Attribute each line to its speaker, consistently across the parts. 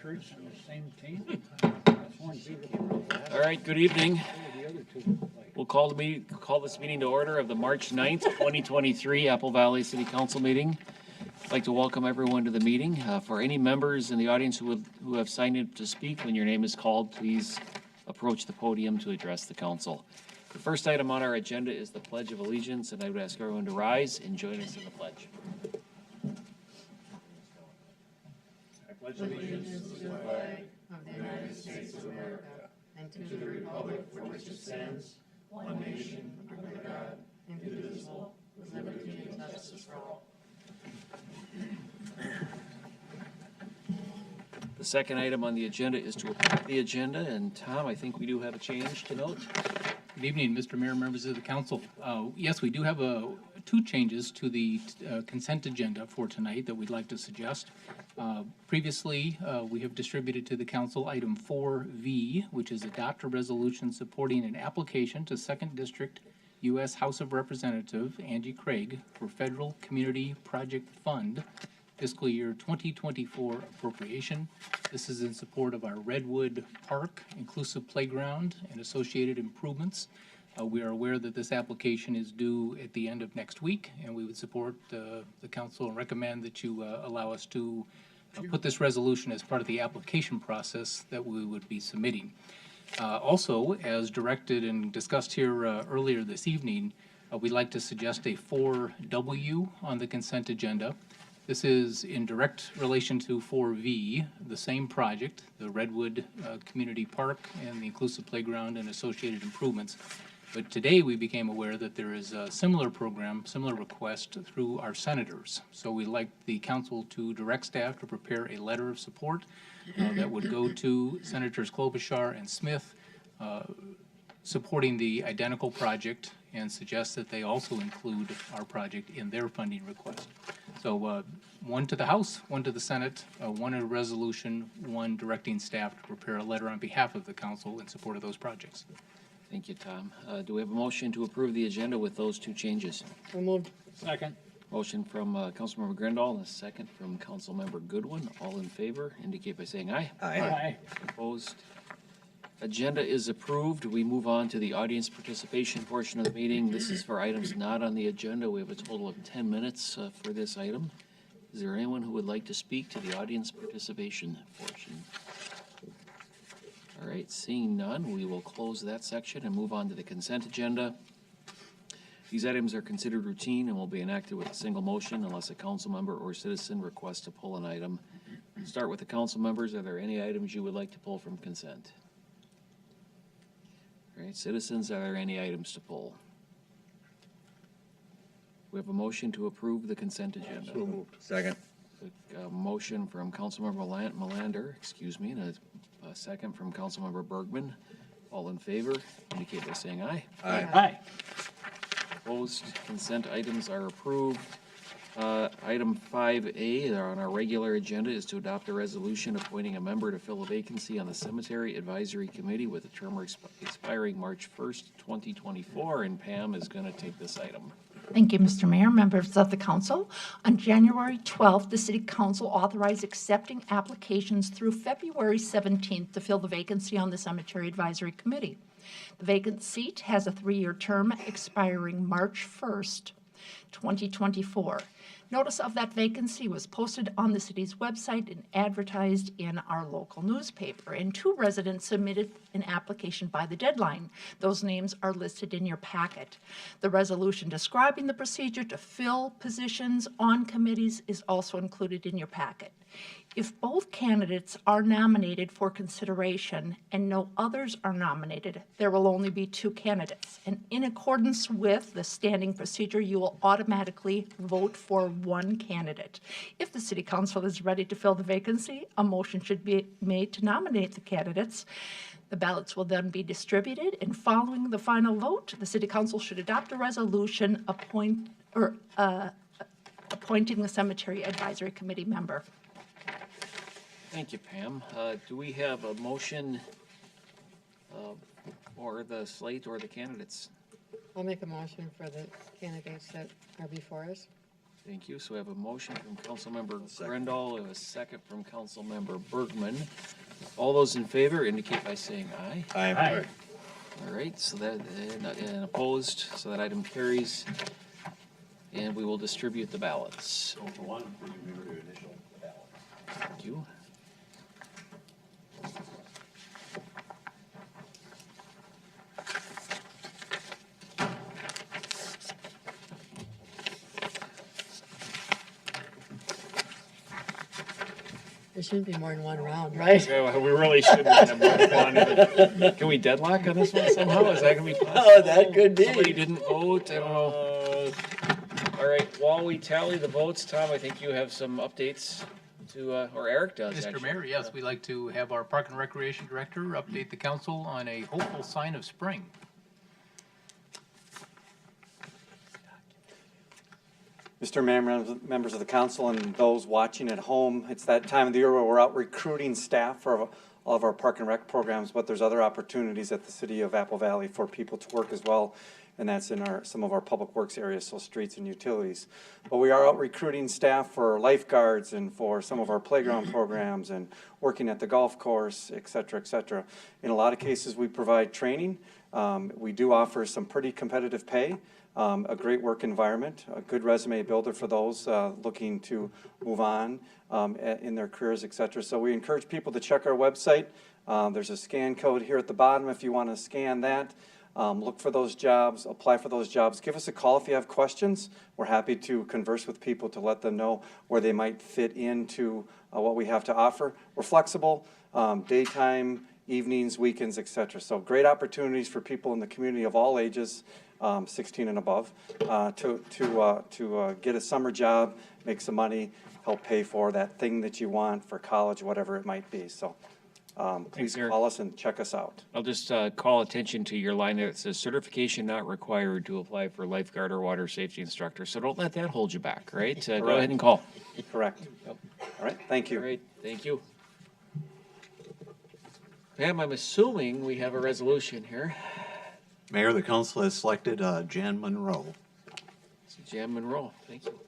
Speaker 1: church on the same team.
Speaker 2: All right, good evening. We'll call this meeting to order of the March 9th, 2023 Apple Valley City Council meeting. I'd like to welcome everyone to the meeting. For any members in the audience who have signed in to speak, when your name is called, please approach the podium to address the council. The first item on our agenda is the Pledge of Allegiance, and I would ask everyone to rise and join us in the pledge. I pledge allegiance to the flag
Speaker 3: of the United States of America and to the republic for which it stands, one nation, under God, indivisible, with liberty and justice for all.
Speaker 2: The second item on the agenda is to approve the agenda, and Tom, I think we do have a change to note.
Speaker 4: Good evening, Mr. Mayor, members of the council. Yes, we do have two changes to the consent agenda for tonight that we'd like to suggest. Previously, we have distributed to the council item 4V, which is adopt a resolution supporting an application to 2nd District U.S. House of Representative Angie Craig for Federal Community Project Fund fiscal year 2024 appropriation. This is in support of our Redwood Park inclusive playground and associated improvements. We are aware that this application is due at the end of next week, and we would support the council and recommend that you allow us to put this resolution as part of the application process that we would be submitting. Also, as directed and discussed here earlier this evening, we'd like to suggest a 4W on the consent agenda. This is in direct relation to 4V, the same project, the Redwood Community Park and the inclusive playground and associated improvements. But today we became aware that there is a similar program, similar request through our senators. So we'd like the council to direct staff to prepare a letter of support that would go to Senators Klobuchar and Smith supporting the identical project, and suggest that they also include our project in their funding request. So one to the House, one to the Senate, one in a resolution, one directing staff to prepare a letter on behalf of the council in support of those projects.
Speaker 2: Thank you, Tom. Do we have a motion to approve the agenda with those two changes?
Speaker 3: So moved.
Speaker 1: Second.
Speaker 2: Motion from Councilmember Grindal and a second from Councilmember Goodwin. All in favor indicate by saying aye.
Speaker 1: Aye.
Speaker 2: Opposed? Agenda is approved. We move on to the audience participation portion of the meeting. This is for items not on the agenda. We have a total of 10 minutes for this item. Is there anyone who would like to speak to the audience participation portion? All right, seeing none, we will close that section and move on to the consent agenda. These items are considered routine and will be enacted with a single motion unless a council member or citizen requests to pull an item. Start with the council members. Are there any items you would like to pull from consent? All right, citizens, are there any items to pull? We have a motion to approve the consent agenda.
Speaker 5: So moved. Second.
Speaker 2: A motion from Councilmember Melander, and a second from Councilmember Bergman. All in favor indicate by saying aye.
Speaker 1: Aye.
Speaker 2: Opposed? Consent items are approved. Item 5A on our regular agenda is to adopt a resolution appointing a member to fill a vacancy on the Cemetery Advisory Committee with a term expiring March 1st, 2024, and Pam is going to take this item.
Speaker 6: Thank you, Mr. Mayor, members of the council. On January 12th, the City Council authorized accepting applications through February 17th to fill the vacancy on the Cemetery Advisory Committee. The vacant seat has a 3-year term expiring March 1st, 2024. Notice of that vacancy was posted on the city's website and advertised in our local newspaper, and 2 residents submitted an application by the deadline. Those names are listed in your packet. The resolution describing the procedure to fill positions on committees is also included in your packet. If both candidates are nominated for consideration and no others are nominated, there will only be 2 candidates. And in accordance with the standing procedure, you will automatically vote for 1 candidate. If the City Council is ready to fill the vacancy, a motion should be made to nominate the candidates. The ballots will then be distributed, and following the final vote, the City Council should adopt a resolution appointing the Cemetery Advisory Committee member.
Speaker 2: Thank you, Pam. Do we have a motion for the slate or the candidates?
Speaker 3: I'll make a motion for the candidates that are before us.
Speaker 2: Thank you. So we have a motion from Councilmember Grendall, we have a second from Councilmember Bergman. All those in favor indicate by saying aye.
Speaker 1: Aye.
Speaker 2: All right, so that, and opposed, so that item carries. And we will distribute the ballots.
Speaker 5: So for one, please remember to initial the ballot.
Speaker 2: Thank you.
Speaker 3: There shouldn't be more than one round, right?
Speaker 2: Yeah, well, we really shouldn't have more than one. Can we deadlock on this one somehow? Is that gonna be possible?
Speaker 3: Oh, that could be.
Speaker 2: Somebody didn't vote, I don't know. All right, while we tally the votes, Tom, I think you have some updates to, or Eric does,
Speaker 4: Mr.
Speaker 2: actually.
Speaker 4: Mayor, yes, we'd like to have our Park and Recreation Director update the council on a hopeful sign of spring.
Speaker 7: Mr. Mayor, members of the council, and those watching at home, it's that time of the year where we're out recruiting staff for all of our park and rec programs, but there's other opportunities at the city of Apple Valley for people to work as well, and that's in some of our public works areas, so streets and utilities. But we are out recruiting staff for lifeguards and for some of our playground programs and working at the golf course, et cetera, et cetera. In a lot of cases, we provide training. We do offer some pretty competitive pay. A great work environment, a good resume builder for those looking to move on in their careers, et cetera. So we encourage people to check our website. There's a scan code here at the bottom if you want to scan that. Look for those jobs, apply for those jobs. Give us a call if you have questions. We're happy to converse with people to let them know where they might fit into what we have to offer. We're flexible, daytime, evenings, weekends, et cetera. So great opportunities for people in the community of all ages. 16 and above, to get a summer job, make some money, help pay for that thing that you want for college, whatever it might be. So please
Speaker 2: Eric.
Speaker 7: call us and check us out.
Speaker 2: I'll just call attention to your line there that says certification not required to apply for lifeguard or water safety instructor. So don't let that hold you back, right? Go ahead and call.
Speaker 7: Correct. All right, thank you.
Speaker 2: All right, thank you. Pam, I'm assuming we have a resolution here.
Speaker 5: Mayor, the council has selected Jan Monroe.
Speaker 2: So Jan Monroe, thank you.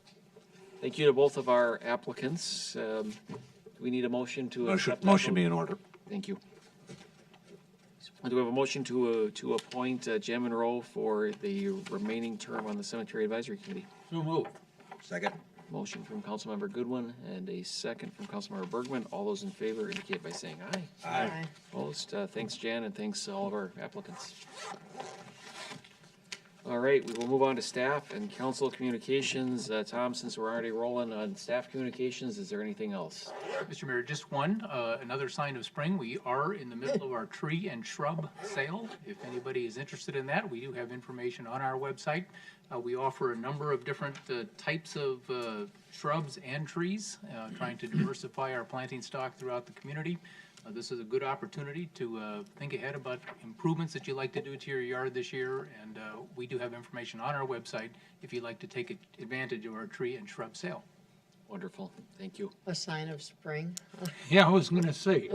Speaker 2: Thank you to both of our applicants. Do we need a motion to accept that
Speaker 5: Motion
Speaker 2: vote?
Speaker 5: be in order.
Speaker 2: Thank you. Do we have a motion to appoint Jan Monroe for the remaining term on the Cemetery Advisory Committee?
Speaker 1: So move.
Speaker 5: Second.
Speaker 2: Motion from Councilmember Goodwin and a second from Councilmember Bergman. All those in favor indicate by saying aye.
Speaker 3: Aye.
Speaker 2: Opposed? Thanks, Jan, and thanks to all of our applicants. All right, we will move on to staff and council communications. Tom, since we're already rolling on staff communications, is there anything else?
Speaker 4: Mr. Mayor, just one, another sign of spring. We are in the middle of our tree and shrub sale. If anybody is interested in that, we do have information on our website. We offer a number of different types of shrubs and trees, trying to diversify our planting stock throughout the community. This is a good opportunity to think ahead about improvements that you'd like to do to your yard this year, and we do have information on our website if you'd like to take advantage of our tree and shrub sale.
Speaker 2: Wonderful, thank you.
Speaker 3: A sign of spring.
Speaker 1: Yeah, I was gonna say,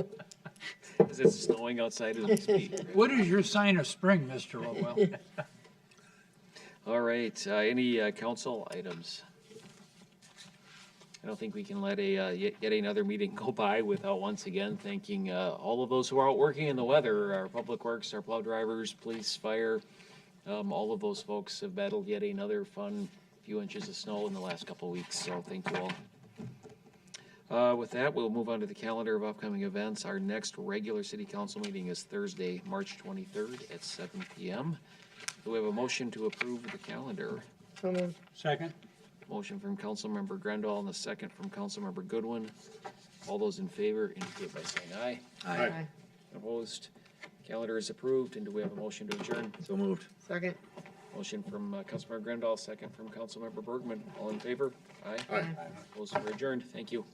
Speaker 2: Is it snowing outside as we speak?
Speaker 1: what is your sign of spring, Mr. Lowell?
Speaker 2: All right, any council items? I don't think we can let yet another meeting go by without once again thanking all of those who are out working in the weather, our public works, our plow drivers, police, fire. All of those folks have battled yet another fun few inches of snow in the last couple of weeks, so thank you all. With that, we'll move on to the calendar of upcoming events. Our next regular city council meeting is Thursday, March 23rd at 7 p.m. Do we have a motion to approve the calendar?
Speaker 3: So moved.
Speaker 1: Second?
Speaker 2: Motion from Councilmember Grendall and a second from Councilmember Goodwin. All those in favor indicate by saying aye.
Speaker 3: Aye.
Speaker 2: Opposed? Calendar is approved, and do we have a motion to adjourn?
Speaker 5: So moved.
Speaker 3: Second.
Speaker 2: Motion from Councilmember Grendall, second from Councilmember Bergman. All in favor? Aye.
Speaker 3: Aye.
Speaker 2: Opposed? We're adjourned. Thank you.